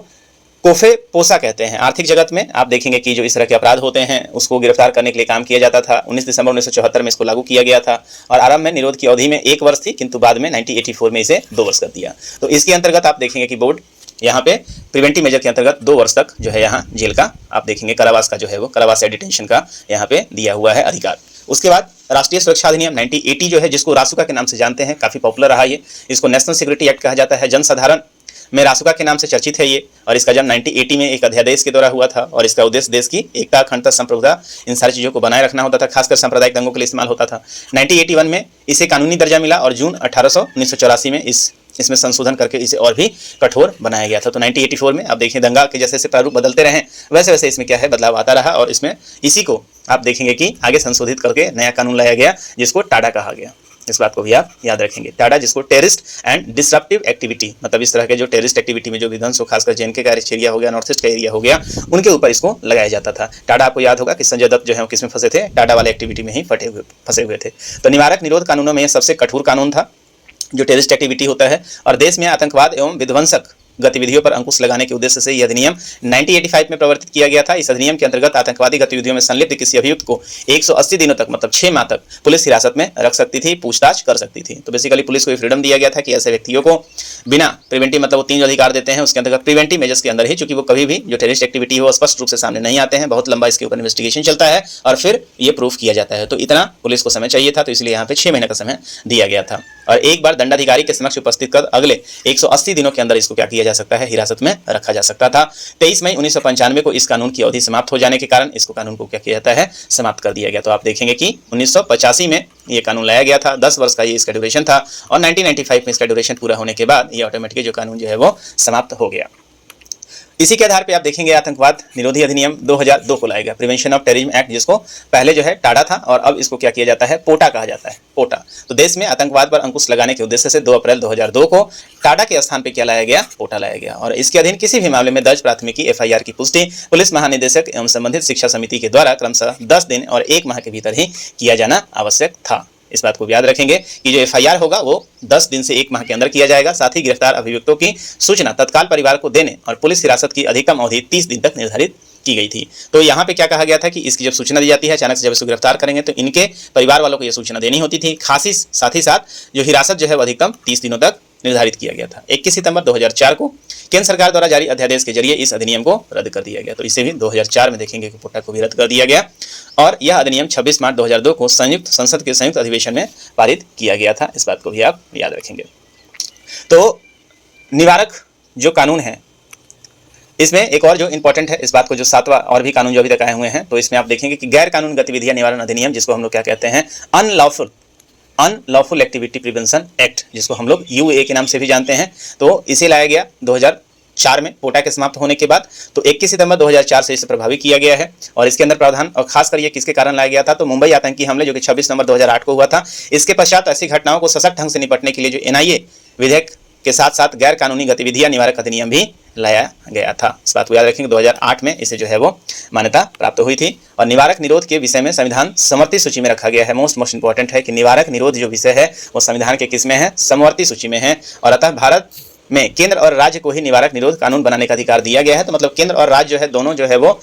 S1: कोफे पोसा कहते हैं। आर्थिक जगत में आप देखेंगे कि जो इस तरह के अपराध होते हैं उसको गिरफ्तार करने के लिए काम किया जाता था। 19 दिसंबर 1974 में इसको लागू किया गया था और आरंभ में निरोध की अवधि में 1 वर्ष थी, किंतु बाद में 1984 में इसे 2 वर्ष कर दिया। तो इसके अंतर्गत आप देखेंगे कि बोर्ड यहाँ पे प्रिवेंटिव मेजर के अंतर्गत 2 वर्ष तक जो है यहाँ जेल का आप देखेंगे, कारावास का जो है वो कारावास या डिटेंशन का यहाँ पे दिया हुआ है अधिकार। उसके बाद राष्ट्रीय सुरक्षा अधिनियम 1980 जो है, जिसको रासुका के नाम से जानते हैं, काफी पॉपुलर रहा ये। इसको नेशनल सिक्योरिटी एक्ट कहा जाता है, जनसाधारण में रासुका के नाम से चर्चित है ये। और इसका जन्म 1980 में एक अध्यादेश के द्वारा हुआ था और इसका उद्देश्य देश की एकता, अखंडता, संप्रभुता, इन सारी चीजों को बनाए रखना होता था, खासकर सांप्रदायिक दंगों के लिए इस्तेमाल होता था। 1981 में इसे कानूनी दर्जा मिला और जून 1984 में इसमें संशोधन करके इसे और भी कठोर बनाया गया था। तो 1984 में आप देखें दंगा के जैसे प्रारूप बदलते रहे वैसे वैसे इसमें क्या है, बदलाव आता रहा और इसमें इसी को आप देखेंगे कि आगे संशोधित करके नया कानून लाया गया जिसको टाडा कहा गया। इस बात को भी आप याद रखेंगे। टाडा, जिसको टेररिस्ट एंड डिसरप्टिव एक्टिविटी, मतलब इस तरह के जो टेररिस्ट एक्टिविटी में जो विध्वंस हो, खासकर जेएनके का एरिया हो गया, नॉर्थ ईस्ट का एरिया हो गया, उनके ऊपर इसको लगाया जाता था। टाडा आपको याद होगा कि संजय दत्त जो है वो किसमें फंसे थे, टाडा वाले एक्टिविटी में ही फंसे हुए थे। तो निवारक निरोध कानूनों में यह सबसे कठोर कानून था जो टेररिस्ट एक्टिविटी होता है और देश में आतंकवाद एवं विध्वंसक गतिविधियों पर अंकुश लगाने के उद्देश्य से यह अधिनियम 1985 में प्रवर्तित किया गया था। इस अधिनियम के अंतर्गत आतंकवादी गतिविधियों में संलिप्त किसी अभियुक्त को 180 दिनों तक, मतलब 6 माह तक पुलिस हिरासत में रख सकती थी, पूछताछ कर सकती थी। तो बेसिकली पुलिस को फ्रीडम दिया गया था कि ऐसे व्यक्तियों को बिना प्रिवेंटिव, मतलब वो 3 जो अधिकार देते हैं उसके अंतर्गत प्रिवेंटिव मेजर्स के अंदर ही, चूंकि वो कभी भी जो टेररिस्ट एक्टिविटी हो स्पष्ट रूप से सामने नहीं आते हैं, बहुत लंबा इसके ऊपर इन्वेस्टिगेशन चलता है और फिर ये प्रूफ किया जाता है। तो इतना पुलिस को समय चाहिए था, तो इसलिए यहाँ पे 6 महीने का समय दिया गया था और एक बार दंडाधिकारी के समक्ष उपस्थित कर अगले 180 दिनों के अंदर इसको क्या किया जा सकता है, हिरासत में रखा जा सकता था। 23 मई 1995 को इस कानून की अवधि समाप्त हो जाने के कारण इसको कानून को क्या किया जाता है, समाप्त कर दिया गया। तो आप देखेंगे कि 1985 में ये कानून लाया गया था, 10 वर्ष का ये इसका ड्यूरेशन था और 1995 में इसका ड्यूरेशन पूरा होने के बाद ये ऑटोमेटिकली जो कानून जो है वो समाप्त हो गया। इसी के आधार पे आप देखेंगे आतंकवाद निरोधी अधिनियम 2002 को लाएगा, प्रिवेंशन ऑफ टेररिज्म एक्ट, जिसको पहले जो है टाडा था और अब इसको क्या किया जाता है, पोटा कहा जाता है, पोटा। तो देश में आतंकवाद पर अंकुश लगाने के उद्देश्य से 2 अप्रैल 2002 को टाडा के स्थान पे क्या लाया गया, पोटा लाया गया और इसके अधीन किसी भी मामले में दर्ज प्राथमिकी FIR की पुष्टि पुलिस महानिदेशक एवं संबंधित शिक्षा समिति के द्वारा क्रमशः 10 दिन और 1 माह के भीतर ही किया जाना आवश्यक था। इस बात को याद रखेंगे कि जो FIR होगा वो 10 दिन से 1 माह के अंदर किया जाएगा। साथ ही गिरफ्तार अभियुक्तों की सूचना तत्काल परिवार को देने और पुलिस हिरासत की अधिकतम अवधि 30 दिन तक निर्धारित की गई थी। तो यहाँ पे क्या कहा गया था कि इसकी जब सूचना दी जाती है, अचानक से जब इसको गिरफ्तार करेंगे तो इनके परिवार वालों को यह सूचना देनी होती थी। साथ ही साथ जो हिरासत जो है वो अधिकतम 30 दिनों तक निर्धारित किया गया था। 21 सितंबर 2004 को केंद्र सरकार द्वारा जारी अध्यादेश के जरिए इस अधिनियम को रद्द कर दिया गया। तो इसे भी 2004 में देखेंगे कि पोटा को भी रद्द कर दिया गया और यह अधिनियम 26 मार्च 2002 को संसद के संयुक्त अधिवेशन में पारित किया गया था। इस बात को भी आप याद रखेंगे। तो निवारक जो कानून है इसमें एक और जो इंपॉर्टेंट है, इस बात को जो 7वां और भी कानून जो अभी तक आए हुए हैं, तो इसमें आप देखेंगे कि गैर कानूनी गतिविधियां निवारण अधिनियम, जिसको हम लोग क्या कहते हैं, अनलॉफुल एक्टिविटी प्रिवेंशन एक्ट, जिसको हम लोग UA के नाम से भी जानते हैं। तो इसे लाया गया 2004 में पोटा के समाप्त होने के बाद। तो 21 सितंबर 2004 से इसे प्रभावी किया गया है और इसके अंदर प्रावधान, और खासकर ये किसके कारण लाया गया था, तो मुंबई आतंकी हमले जो कि 26 नवंबर 2008 को हुआ था। इसके पश्चात ऐसी घटनाओं को सशक्त ढंग से निपटने के लिए जो NIA विधेयक के साथ साथ गैर कानूनी गतिविधियां निवारक अधिनियम भी लाया गया था। इस बात को याद रखेंगे। 2008 में इसे जो है वो मान्यता प्राप्त हुई थी। और निवारक निरोध के विषय में संविधान समवर्ती सूची में रखा गया है। मोस्ट इंपॉर्टेंट है कि निवारक निरोध जो विषय है वो संविधान के किस में है, समवर्ती सूची में है। और अतः भारत में केंद्र और राज्य को ही निवारक निरोध कानून बनाने का अधिकार दिया गया है। तो मतलब केंद्र और राज्य जो है दोनों जो है वो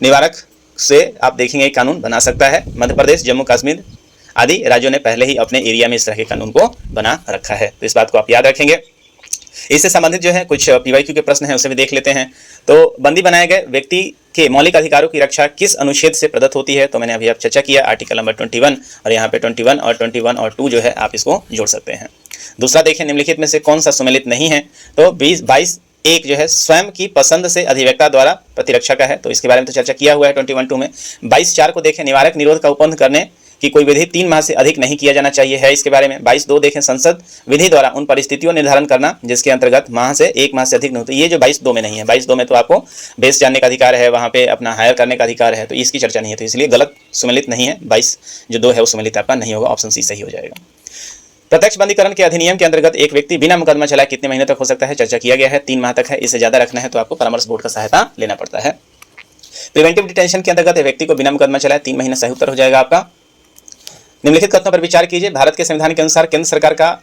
S1: निवारक से आप देखेंगे कानून बना सकता है। मध्य प्रदेश, जम्मू कश्मीर आदि राज्यों ने पहले ही अपने एरिया में इस तरह के कानून को बना रखा है। तो इस बात को आप याद रखेंगे। इससे संबंधित जो है कुछ पीवाईक्यू के प्रश्न हैं, उसे भी देख लेते हैं। तो बंदी बनाए गए व्यक्ति के मौलिक अधिकारों की रक्षा किस अनुच्छेद से प्रदत्त होती है? तो मैंने अभी आप चर्चा किया आर्टिकल नंबर 21, और यहाँ पे 21 और 2 जो है आप इसको जोड़ सकते हैं। दूसरा देखें, निम्नलिखित में से कौन सा सुमेलित नहीं है? तो 22(1) जो है स्वयं की पसंद से अधिवक्ता द्वारा प्रतिरक्षा का है। तो इसके बारे में तो चर्चा किया हुआ है 21(2) में। 22(4) को देखें, निवारक निरोध का उपबंध करने कि कोई विधि 3 माह से अधिक नहीं किया जाना चाहिए है, इसके बारे में। 22(2) देखें, संसद विधि द्वारा उन परिस्थितियों निर्धारण करना जिसके अंतर्गत 1 माह से अधिक नहीं होती। ये जो 22(2) में नहीं है। 22(2) में तो आपको बेस जानने का अधिकार है, वहाँ पे अपना हायर करने का अधिकार है, तो इसकी चर्चा नहीं है, तो इसलिए गलत सुमेलित नहीं है। 22(2) है वो सुमेलित आपका नहीं होगा, ऑप्शन सी सही हो जाएगा। प्रत्यक्ष बंदीकरण के अधिनियम के अंतर्गत एक व्यक्ति बिना मुकदमा चलाए कितने महीने तक हो सकता है? चर्चा किया गया है, 3 माह तक है। इससे ज्यादा रखना है तो आपको परामर्श बोर्ड का सहायता लेना पड़ता है। प्रिवेंटिव डिटेंशन के अंतर्गत व्यक्ति को बिना मुकदमा चलाए 3 महीने सही उत्तर हो जाएगा आपका। निम्नलिखित कथनों पर विचार कीजिए। भारत के संविधान के अनुसार केंद्र सरकार का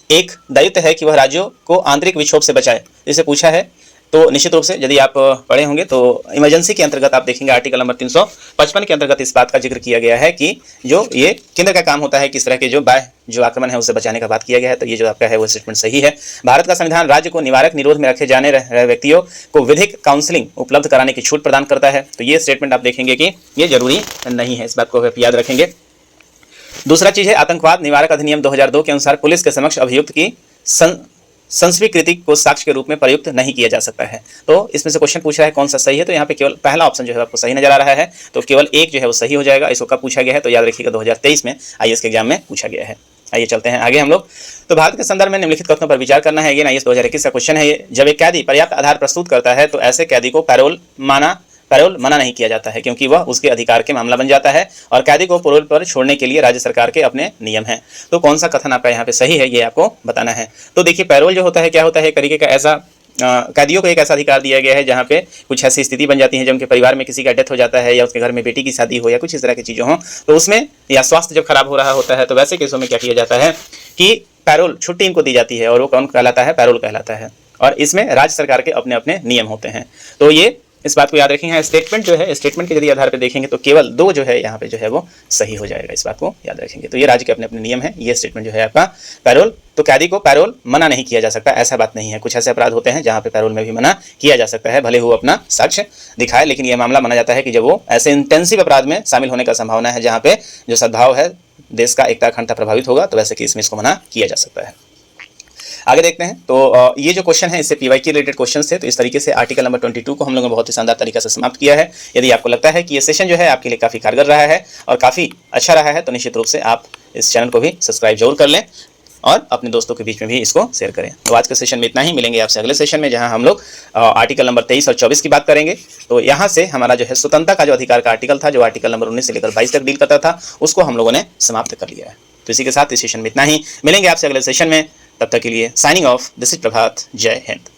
S1: एक दायित्व है कि वह राज्यों को आंतरिक विक्षोभ से बचाए। इसे पूछा है, तो निश्चित रूप से यदि आप पढ़े होंगे तो इमरजेंसी के अंतर्गत आप देखेंगे आर्टिकल नंबर 355 के अंतर्गत इस बात का जिक्र किया गया है कि जो ये केंद्र का काम होता है किस तरह के जो आक्रमण है उससे बचाने का बात किया गया है। तो ये जो आपका है वो स्टेटमेंट सही है। भारत का संविधान राज्य को निवारक निरोध में रखे जाने रहे व्यक्तियों को विधिक काउंसलिंग उपलब्ध कराने की छूट प्रदान करता है। तो ये स्टेटमेंट आप देखेंगे कि ये जरूरी नहीं है, इस बात को याद रखेंगे। दूसरा चीज है, आतंकवाद निवारक अधिनियम 2002 के अनुसार पुलिस के समक्ष अभियुक्त की संस्वीकृति को साक्ष्य के रूप में प्रयुक्त नहीं किया जा सकता है। तो इसमें से क्वेश्चन पूछ रहा है कौन सा सही है, तो यहाँ पे केवल पहला ऑप्शन जो है आपको सही नजर आ रहा है, तो केवल एक जो है वो सही हो जाएगा। इसको कब पूछा गया है? तो याद रखिएगा 2023 में आईएएस के एग्जाम में पूछा गया है। आइए चलते हैं आगे हम लोग। तो भारत के संदर्भ में निम्नलिखित कथनों पर विचार करना है। ये आईएएस 2021 का क्वेश्चन है ये। जब एक कैदी पर्याप्त आधार प्रस्तुत करता है तो ऐसे कैदी को पैरोल मना नहीं किया जाता है, क्योंकि वह उसके अधिकार के मामला बन जाता है और कैदी को पैरोल पर छोड़ने के लिए राज्य सरकार के अपने नियम हैं। तो कौन सा कथन आपका यहाँ पे सही है ये आपको बताना है। तो देखिए, पैरोल जो होता है क्या होता है, एक तरीके का ऐसा कैदियों को एक ऐसा अधिकार दिया गया है जहाँ पे कुछ ऐसी स्थिति बन जाती है जब उनके परिवार में किसी का डेथ हो जाता है या उसके घर में बेटी की शादी हो या कुछ इस तरह की चीज़ें हों, तो उसमें या स्वास्थ्य जब खराब हो रहा होता है तो वैसे केसों में क्या किया जाता है कि पैरोल छुट्टी इनको दी जाती है, और वो कौन कहलाता है? पैरोल कहलाता है। और इसमें राज्य सरकार के अपने अपने नियम होते हैं। तो ये इस बात को याद रखेंगे। स्टेटमेंट जो है, स्टेटमेंट के यदि आधार पर देखेंगे तो केवल 2 जो है यहाँ पे जो है वो सही हो जाएगा, इस बात को याद रखेंगे। तो ये राज्य के अपने अपने नियम है। ये स्टेटमेंट जो है आपका पैरोल, तो कैदी को पैरोल मना नहीं किया जा सकता, ऐसा बात नहीं है। कुछ ऐसे अपराध होते हैं जहाँ पे पैरोल में भी मना किया जा सकता है, भले वो अपना साक्ष्य दिखाए, लेकिन ये मामला माना जाता है कि जब वो ऐसे इंटेंसिव अपराध में शामिल होने का संभावना है जहाँ पे जो सद्भाव है, देश का एकता अखंडता प्रभावित होगा, तो वैसे केस में इसको मना किया जा सकता है। आगे देखते हैं। तो ये जो क्वेश्चन है इससे पीवाईक्यू रिलेटेड क्वेश्चन थे। तो इस तरीके से आर्टिकल नंबर 22 को हम लोगों ने बहुत ही शानदार तरीके से समाप्त किया है। यदि आपको लगता है कि ये सेशन जो है आपके लिए काफ़ी कारगर रहा है और काफ़ी अच्छा रहा है, तो निश्चित रूप से आप इस चैनल को भी सब्सक्राइब जरूर कर लें और अपने दोस्तों के बीच में भी इसको शेयर करें। तो आज के सेशन में इतना ही। मिलेंगे आपसे अगले सेशन में, जहां हम लोग आर्टिकल नंबर 23 और 24 की बात करेंगे। तो यहाँ से हमारा जो है स्वतंत्रता का जो अधिकार का आर्टिकल था, जो आर्टिकल नंबर 19 से लेकर 22 तक डील करता था, उसको हम लोगों ने समाप्त कर लिया है। तो इसी के साथ इस सेशन में इतना ही। मिलेंगे आपसे अगले सेशन में, तब तक के लिए साइनिंग ऑफ। दिस इज प्रभात। जय हिंद।